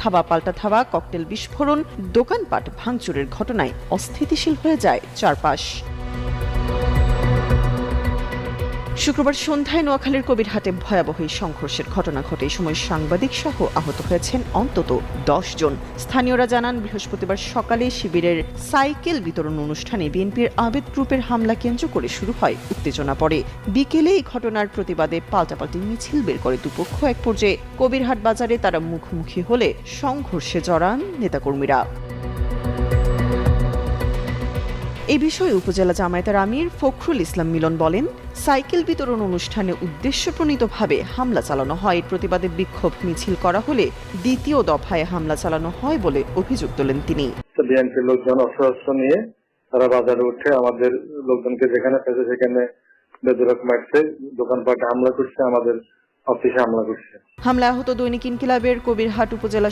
ধাবা পাল্টা ধাবা, ককটেল বিস্ফোরণ, দোকানপাট ভাঙচুরের ঘটনায় অস্থিতিশীল হয়ে যায় চারপাশ। শুক্রবার সন্ধ্যায় নোয়াখালীর কবিরহাটে ভয়াবহ সংঘর্ষের ঘটনা ঘটে। এই সময় সাংবাদিক সহ আহত হয়েছেন অন্তত 10 জন। স্থানীয়রা জানান, বৃহস্পতিবার সকালে শিবিরের সাইকেল বিতরণ অনুষ্ঠানে বিএনপির আবেদ গ্রুপের হামলা কেন্দ্র করে শুরু হয় উত্তেজনা। পরে বিকেলে এই ঘটনার প্রতিবাদে পাল্টাপাল্টি মিছিল বের করে দুপক্ষ। এক পর্যায়ে কবিরহাট বাজারে তারা মুখোমুখি হলে সংঘর্ষে জড়ান নেতাকর্মীরা। এই বিষয়ে উপজেলা জামায়াতের আমির ফখরুল ইসলাম মিলন বলেন, সাইকেল বিতরণ অনুষ্ঠানে উদ্দেশ্যপ্রণীতভাবে হামলা চালানো হয়। প্রতিবাদে বিক্ষোভ মিছিল করা হলে দ্বিতীয় দফায় হামলা চালানো হয় বলে অভিযোগ তোলেন তিনি। বিএনপির লোকজন অস্ত্র নিয়ে তারা বাজারে উঠে আমাদের লোকজনকে যেখানে পেয়েছে সেখানে বেদরক মারছে, দোকানপাটে হামলা করছে, আমাদের অফিসে হামলা করছে। হামলায় আহত দৈনিক ইনকিলাবের কবিরহাট উপজেলা